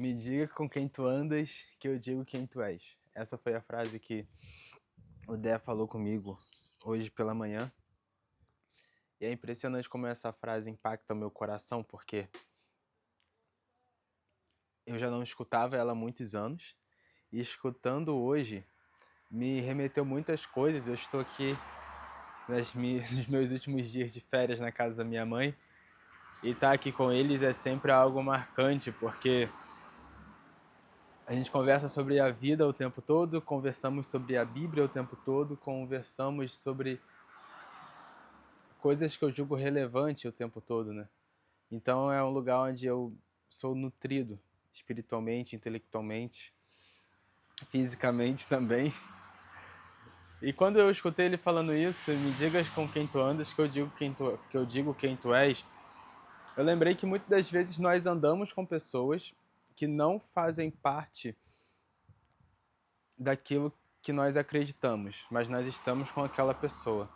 Me diga com quem tu andas, que eu digo quem tu és. Essa foi a frase que o Dé falou comigo hoje pela manhã. E é impressionante como essa frase impacta o meu coração, porque eu já não escutava ela há muitos anos. E escutando hoje, me remeteu muitas coisas. Eu estou aqui nos meus últimos dias de férias na casa da minha mãe. E estar aqui com eles é sempre algo marcante, porque a gente conversa sobre a vida o tempo todo, conversamos sobre a Bíblia o tempo todo, conversamos sobre coisas que eu julgo relevante o tempo todo, né? Então é um lugar onde eu sou nutrido espiritualmente, intelectualmente, fisicamente também. E quando eu escutei ele falando isso, me digas com quem tu andas, que eu digo quem tu és, eu lembrei que muitas das vezes nós andamos com pessoas que não fazem parte daquilo que nós acreditamos, mas nós estamos com aquela pessoa.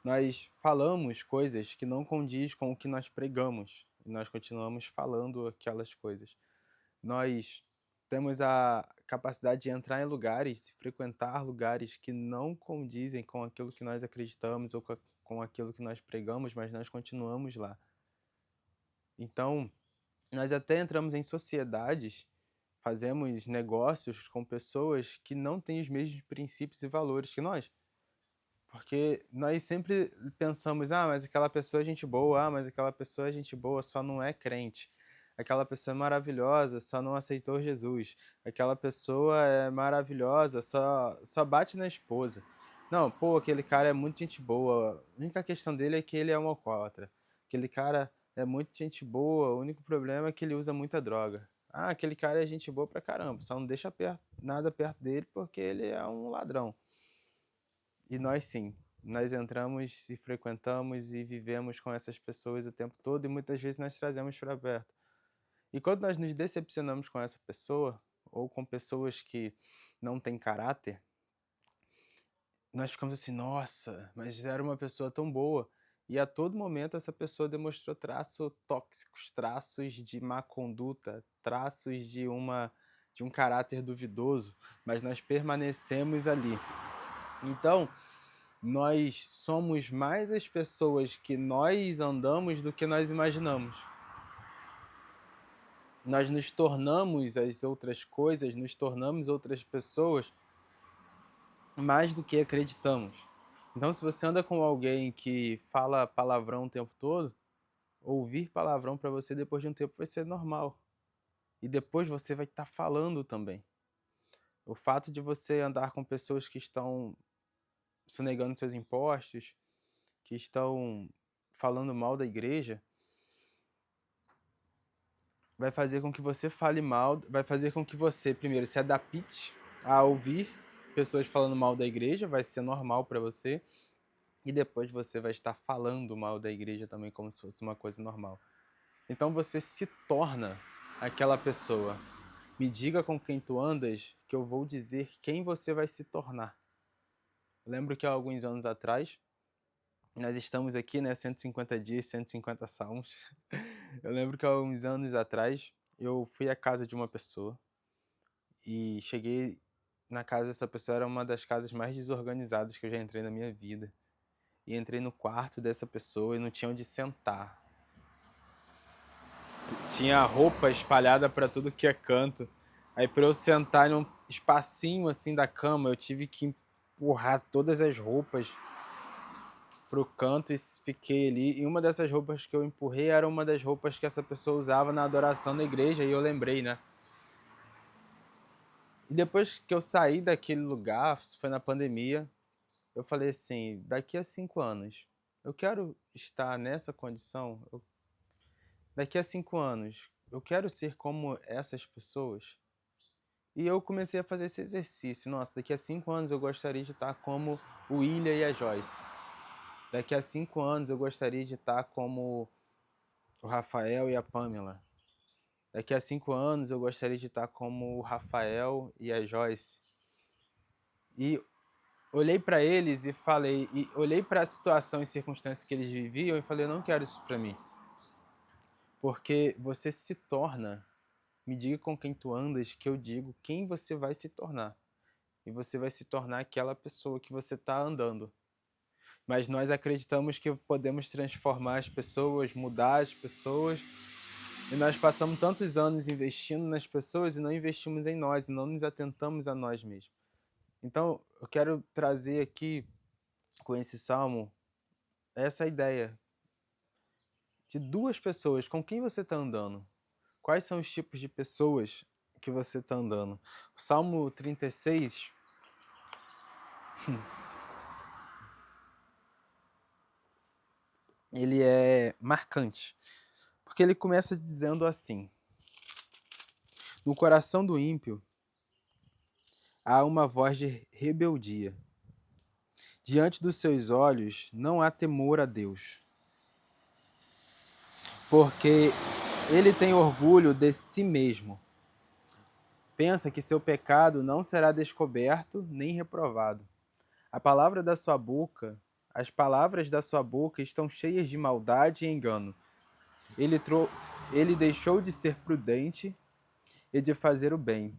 Nós falamos coisas que não condiz com o que nós pregamos, e nós continuamos falando aquelas coisas. Nós temos a capacidade de entrar em lugares, de frequentar lugares que não condizem com aquilo que nós acreditamos ou com aquilo que nós pregamos, mas nós continuamos lá. Então, nós até entramos em sociedades, fazemos negócios com pessoas que não têm os mesmos princípios e valores que nós. Porque nós sempre pensamos, mas aquela pessoa é gente boa, mas aquela pessoa é gente boa, só não é crente. Aquela pessoa é maravilhosa, só não aceitou Jesus. Aquela pessoa é maravilhosa, só bate na esposa. Não, pô, aquele cara é muito gente boa. A única questão dele é que ele é um alcoólatra. Aquele cara é muito gente boa, o único problema é que ele usa muita droga. Ah, aquele cara é gente boa pra caramba, só não deixa nada perto dele porque ele é um ladrão. E nós sim, nós entramos e frequentamos e vivemos com essas pessoas o tempo todo e muitas vezes nós trazemos para perto. E quando nós nos decepcionamos com essa pessoa, ou com pessoas que não têm caráter, nós ficamos assim, nossa, mas era uma pessoa tão boa. E a todo momento essa pessoa demonstrou traços tóxicos, traços de má conduta, traços de um caráter duvidoso, mas nós permanecemos ali. Então, nós somos mais as pessoas que nós andamos do que nós imaginamos. Nós nos tornamos as outras coisas, nos tornamos outras pessoas mais do que acreditamos. Então, se você anda com alguém que fala palavrão o tempo todo, ouvir palavrão para você depois de um tempo vai ser normal. E depois você vai estar falando também. O fato de você andar com pessoas que estão sonegando seus impostos, que estão falando mal da igreja, vai fazer com que você fale mal, vai fazer com que você, primeiro, se adapte a ouvir pessoas falando mal da igreja, vai ser normal para você, e depois você vai estar falando mal da igreja também como se fosse uma coisa normal. Então você se torna aquela pessoa. Me diga com quem tu andas, que eu vou dizer quem você vai se tornar. Eu lembro que há alguns anos atrás, nós estamos aqui, né, 150 dias, 150 salmos. Eu lembro que há uns anos atrás, eu fui à casa de uma pessoa e cheguei na casa dessa pessoa, era uma das casas mais desorganizadas que eu já entrei na minha vida. E entrei no quarto dessa pessoa e não tinha onde sentar. Tinha roupa espalhada para tudo que é canto. Aí para eu sentar em um espacinho assim da cama, eu tive que empurrar todas as roupas pro canto e fiquei ali. E uma dessas roupas que eu empurrei era uma das roupas que essa pessoa usava na adoração da igreja, e eu lembrei, né? E depois que eu saí daquele lugar, foi na pandemia, eu falei assim, daqui a 5 anos, eu quero estar nessa condição, daqui a 5 anos, eu quero ser como essas pessoas. E eu comecei a fazer esse exercício. Nossa, daqui a 5 anos eu gostaria de estar como o William e a Joyce. Daqui a 5 anos eu gostaria de estar como o Rafael e a Pamela. Daqui a 5 anos eu gostaria de estar como o Rafael e a Joyce. E olhei para eles e falei, e olhei para a situação e circunstâncias que eles viviam e falei, eu não quero isso para mim. Porque você se torna me diga com quem tu andas, que eu digo quem você vai se tornar. E você vai se tornar aquela pessoa que você está andando. Mas nós acreditamos que podemos transformar as pessoas, mudar as pessoas, e nós passamos tantos anos investindo nas pessoas e não investimos em nós, e não nos atentamos a nós mesmos. Então, eu quero trazer aqui, com esse salmo, essa ideia de duas pessoas. Com quem você está andando? Quais são os tipos de pessoas que você está andando? O Salmo 36... ele é marcante, porque ele começa dizendo assim: no coração do ímpio há uma voz de rebeldia. Diante dos seus olhos não há temor a Deus, porque ele tem orgulho de si mesmo. Pensa que seu pecado não será descoberto nem reprovado. A palavra da sua boca, as palavras da sua boca estão cheias de maldade e engano. Ele deixou de ser prudente e de fazer o bem.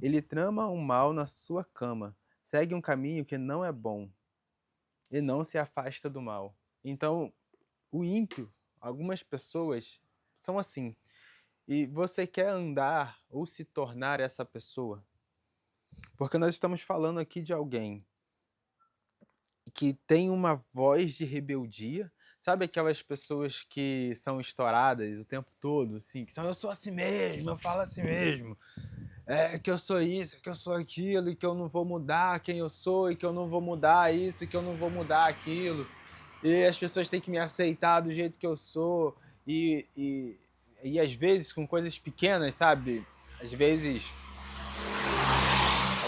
Ele trama o mal na sua cama, segue um caminho que não é bom e não se afasta do mal. Então, o ímpio, algumas pessoas são assim. E você quer andar ou se tornar essa pessoa? Porque nós estamos falando aqui de alguém que tem uma voz de rebeldia. Sabe aquelas pessoas que são estouradas o tempo todo, assim, que são eu sou assim mesmo, eu falo assim mesmo. É que eu sou isso, que eu sou aquilo, e que eu não vou mudar quem eu sou, e que eu não vou mudar isso, e que eu não vou mudar aquilo. E as pessoas têm que me aceitar do jeito que eu sou. E às vezes com coisas pequenas, sabe? Às vezes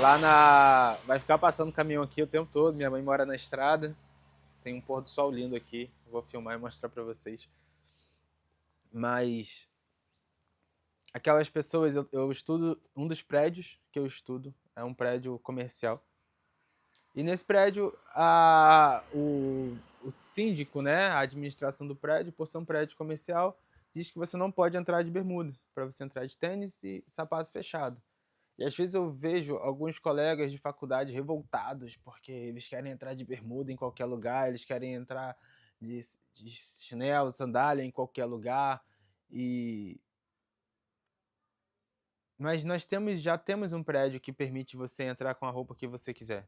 lá na... vai ficar passando caminhão aqui o tempo todo, minha mãe mora na estrada, tem um pôr do sol lindo aqui, vou filmar e mostrar pra vocês. Mas aquelas pessoas, eu estudo, um dos prédios que eu estudo é um prédio comercial. E nesse prédio, o síndico, né, a administração do prédio, por ser um prédio comercial, diz que você não pode entrar de bermuda, para você entrar de tênis e sapato fechado. E às vezes eu vejo alguns colegas de faculdade revoltados, porque eles querem entrar de bermuda em qualquer lugar, eles querem entrar de chinelo, sandália em qualquer lugar. Mas nós já temos um prédio que permite você entrar com a roupa que você quiser.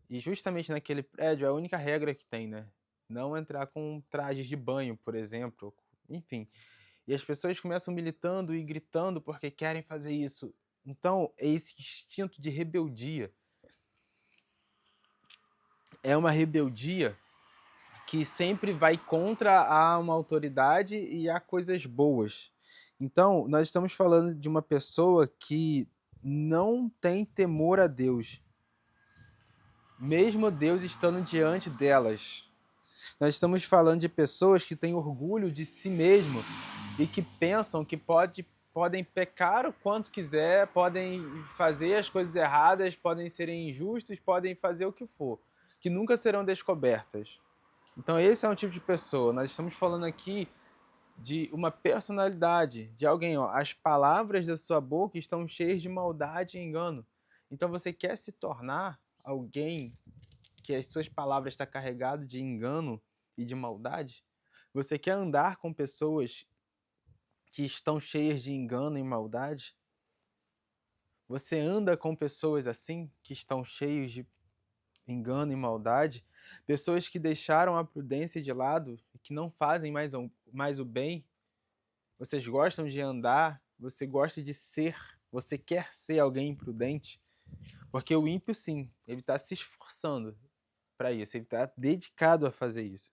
E justamente naquele prédio é a única regra que tem, né? Não entrar com trajes de banho, por exemplo. Enfim. E as pessoas começam militando e gritando porque querem fazer isso. Então, esse instinto de rebeldia é uma rebeldia que sempre vai contra uma autoridade e a coisas boas. Então, nós estamos falando de uma pessoa que não tem temor a Deus, mesmo Deus estando diante delas. Nós estamos falando de pessoas que têm orgulho de si mesmo e que pensam que podem pecar o quanto quiser, podem fazer as coisas erradas, podem ser injustos, podem fazer o que for, que nunca serão descobertas. Então esse é um tipo de pessoa. Nós estamos falando aqui de uma personalidade, de alguém, ó, as palavras da sua boca estão cheias de maldade e engano. Então você quer se tornar alguém que as suas palavras estão carregadas de engano e de maldade? Você quer andar com pessoas que estão cheias de engano e maldade? Você anda com pessoas assim, que estão cheios de engano e maldade? Pessoas que deixaram a prudência de lado e que não fazem mais o bem? Vocês gostam de andar? Você gosta de ser? Você quer ser alguém imprudente? Porque o ímpio, sim, ele está se esforçando para isso, ele está dedicado a fazer isso.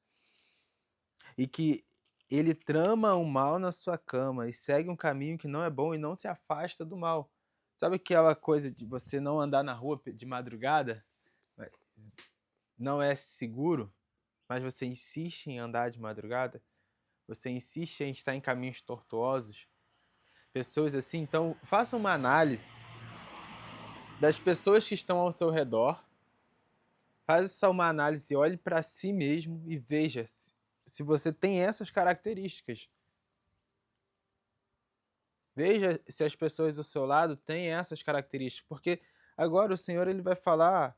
E que ele trama o mal na sua cama e segue um caminho que não é bom e não se afasta do mal. Sabe aquela coisa de você não andar na rua de madrugada? Não é seguro, mas você insiste em andar de madrugada? Você insiste em estar em caminhos tortuosos? Pessoas assim, então faça uma análise das pessoas que estão ao seu redor. Faça uma análise, olhe para si mesmo e veja se você tem essas características. Veja se as pessoas do seu lado têm essas características, porque agora o Senhor ele vai falar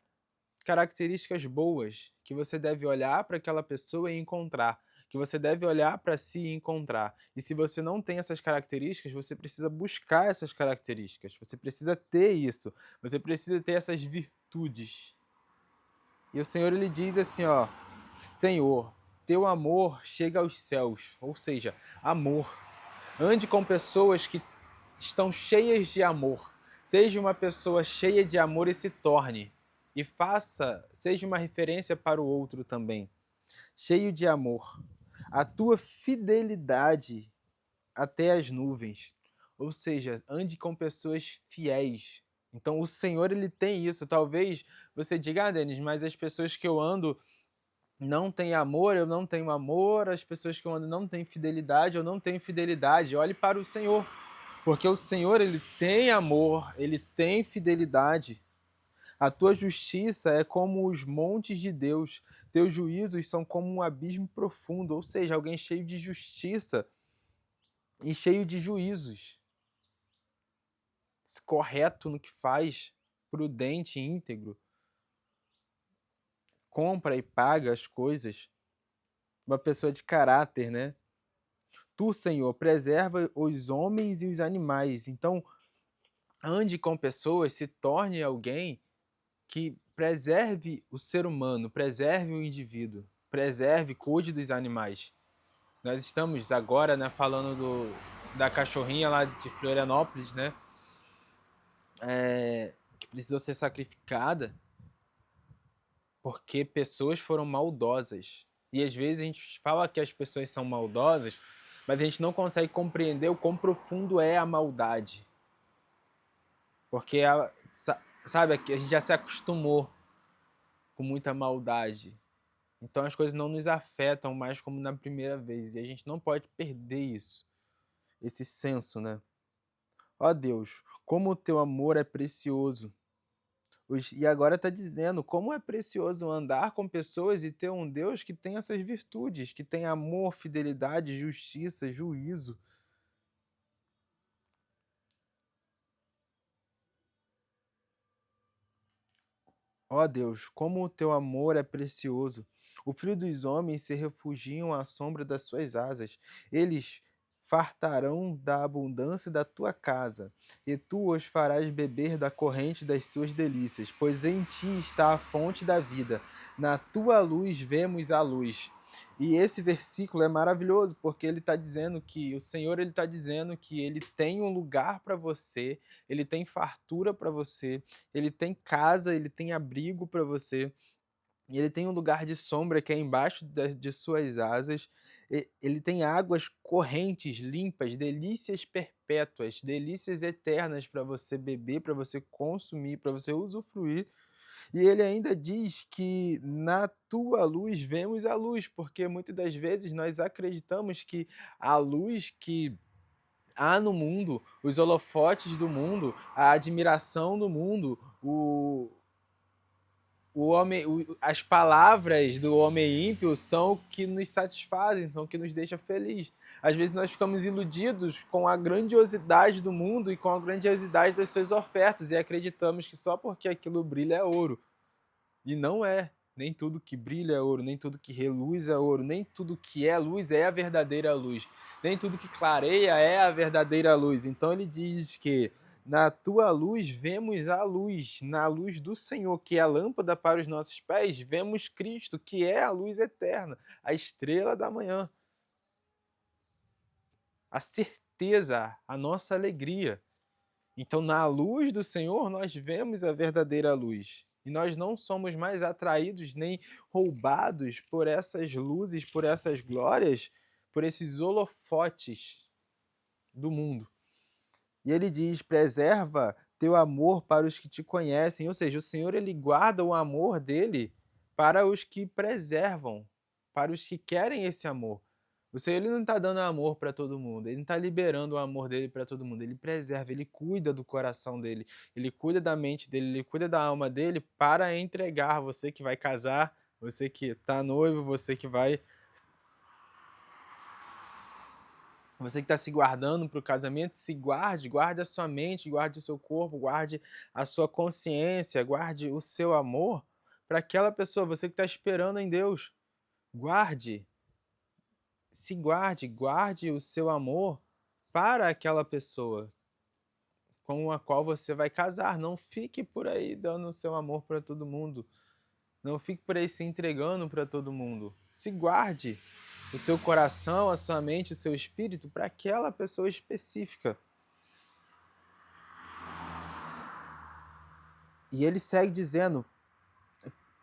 características boas que você deve olhar para aquela pessoa e encontrar, que você deve olhar para si e encontrar. E se você não tem essas características, você precisa buscar essas características. Você precisa ter isso. Você precisa ter essas virtudes. E o Senhor ele diz assim, ó: Senhor, teu amor chega aos céus, ou seja, amor. Ande com pessoas que estão cheias de amor. Seja uma pessoa cheia de amor e se torne. E seja uma referência para o outro também. Cheio de amor. A tua fidelidade até as nuvens. Ou seja, ande com pessoas fiéis. Então o Senhor ele tem isso. Talvez você diga, Denis, mas as pessoas que eu ando não têm amor, eu não tenho amor, as pessoas que eu ando não têm fidelidade, eu não tenho fidelidade. Olhe para o Senhor. Porque o Senhor, ele tem amor, ele tem fidelidade. A tua justiça é como os montes de Deus. Teus juízos são como um abismo profundo. Ou seja, alguém cheio de justiça e cheio de juízos. Correto no que faz, prudente, íntegro. Compra e paga as coisas. Uma pessoa de caráter, né? Tu, Senhor, preserva os homens e os animais. Então, ande com pessoas, se torne alguém que preserve o ser humano, preserve o indivíduo, preserve, cuide dos animais. Nós estamos agora, né, falando da cachorrinha lá de Florianópolis, né, que precisou ser sacrificada porque pessoas foram maldosas. E às vezes a gente fala que as pessoas são maldosas, mas a gente não consegue compreender o quão profundo é a maldade. Porque, sabe, a gente já se acostumou com muita maldade. Então as coisas não nos afetam mais como na primeira vez. E a gente não pode perder isso. Esse senso, né? Ó Deus, como o teu amor é precioso. E agora está dizendo como é precioso andar com pessoas e ter um Deus que tem essas virtudes, que tem amor, fidelidade, justiça, juízo. Ó Deus, como o teu amor é precioso. O filho dos homens se refugiam à sombra das suas asas. Eles fartarão da abundância da tua casa, e tu os farás beber da corrente das suas delícias, pois em ti está a fonte da vida. Na tua luz vemos a luz. E esse versículo é maravilhoso, porque ele está dizendo que o Senhor ele está dizendo que ele tem um lugar para você, ele tem fartura para você, ele tem casa, ele tem abrigo para você, e ele tem um lugar de sombra que é embaixo de suas asas. Ele tem águas correntes, limpas, delícias perpétuas, delícias eternas para você beber, para você consumir, para você usufruir. E ele ainda diz que na tua luz vemos a luz, porque muitas das vezes nós acreditamos que a luz que há no mundo, os holofotes do mundo, a admiração do mundo, as palavras do homem ímpio são o que nos satisfazem, são o que nos deixa feliz. Às vezes nós ficamos iludidos com a grandiosidade do mundo e com a grandiosidade das suas ofertas e acreditamos que só porque aquilo brilha é ouro. E não é. Nem tudo que brilha é ouro, nem tudo que reluz é ouro, nem tudo que é luz é a verdadeira luz. Nem tudo que clareia é a verdadeira luz. Então ele diz que na tua luz vemos a luz, na luz do Senhor, que é a lâmpada para os nossos pés, vemos Cristo, que é a luz eterna, a estrela da manhã. A certeza, a nossa alegria. Então, na luz do Senhor, nós vemos a verdadeira luz. E nós não somos mais atraídos nem roubados por essas luzes, por essas glórias, por esses holofotes do mundo. E ele diz: preserva teu amor para os que te conhecem. Ou seja, o Senhor ele guarda o amor dele para os que preservam, para os que querem esse amor. O Senhor ele não está dando amor para todo mundo, ele não está liberando o amor dele para todo mundo, ele preserva, ele cuida do coração dele, ele cuida da mente dele, ele cuida da alma dele para entregar. Você que vai casar, você que está noivo, você que vai Você que está se guardando para o casamento, se guarde, guarde a sua mente, guarde o seu corpo, guarde a sua consciência, guarde o seu amor para aquela pessoa. Você que está esperando em Deus, guarde, se guarde, guarde o seu amor para aquela pessoa com a qual você vai casar. Não fique por aí dando o seu amor para todo mundo. Não fique por aí se entregando para todo mundo. Se guarde o seu coração, a sua mente, o seu espírito para aquela pessoa específica. E ele segue dizendo: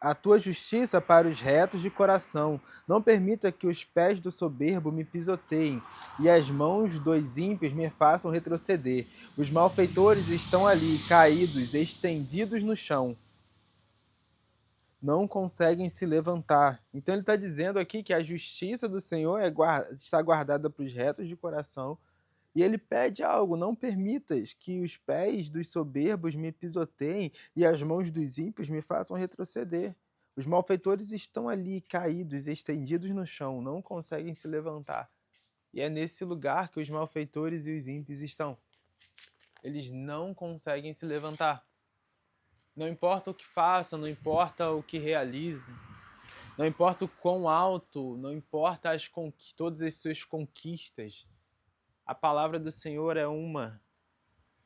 a tua justiça para os retos de coração. Não permita que os pés do soberbo me pisoteiem e as mãos dos ímpios me façam retroceder. Os malfeitores estão ali, caídos, estendidos no chão. Não conseguem se levantar. Então ele está dizendo aqui que a justiça do Senhor está guardada para os retos de coração. E ele pede algo: não permitas que os pés dos soberbos me pisoteiem e as mãos dos ímpios me façam retroceder. Os malfeitores estão ali, caídos, estendidos no chão, não conseguem se levantar. E é nesse lugar que os malfeitores e os ímpios estão. Eles não conseguem se levantar. Não importa o que façam, não importa o que realizem, não importa o quão alto, não importa todas as suas conquistas. A palavra do Senhor é uma.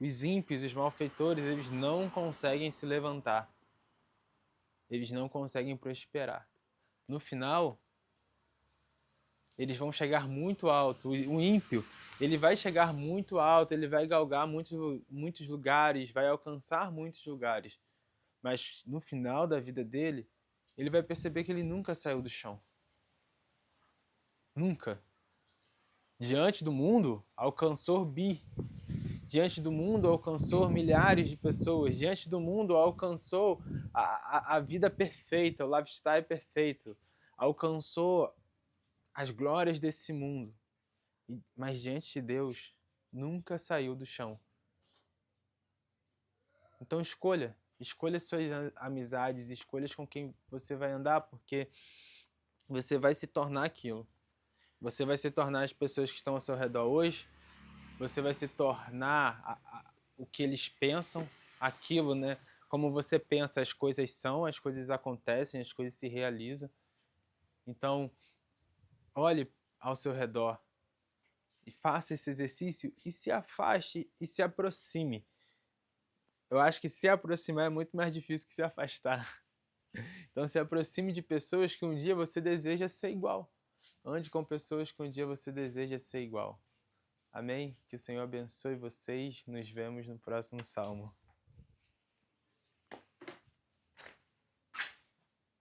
Os ímpios, os malfeitores, eles não conseguem se levantar. Eles não conseguem prosperar. No final, eles vão chegar muito alto. O ímpio, ele vai chegar muito alto, ele vai galgar muitos lugares, vai alcançar muitos lugares. Mas no final da vida dele, ele vai perceber que ele nunca saiu do chão. Nunca. Diante do mundo, alcançou diante do mundo alcançou milhares de pessoas, diante do mundo alcançou a vida perfeita, o lifestyle perfeito, alcançou as glórias desse mundo, mas diante de Deus nunca saiu do chão. Então escolha suas amizades, escolhas com quem você vai andar, porque você vai se tornar aquilo. Você vai se tornar as pessoas que estão ao seu redor hoje. Você vai se tornar o que eles pensam, aquilo, né? Como você pensa, as coisas são, as coisas acontecem, as coisas se realizam. Então, olhe ao seu redor e faça esse exercício e se afaste e se aproxime. Eu acho que se aproximar é muito mais difícil que se afastar. Então, se aproxime de pessoas que um dia você deseja ser igual. Ande com pessoas que um dia você deseja ser igual. Amém? Que o Senhor abençoe vocês. Nos vemos no próximo salmo.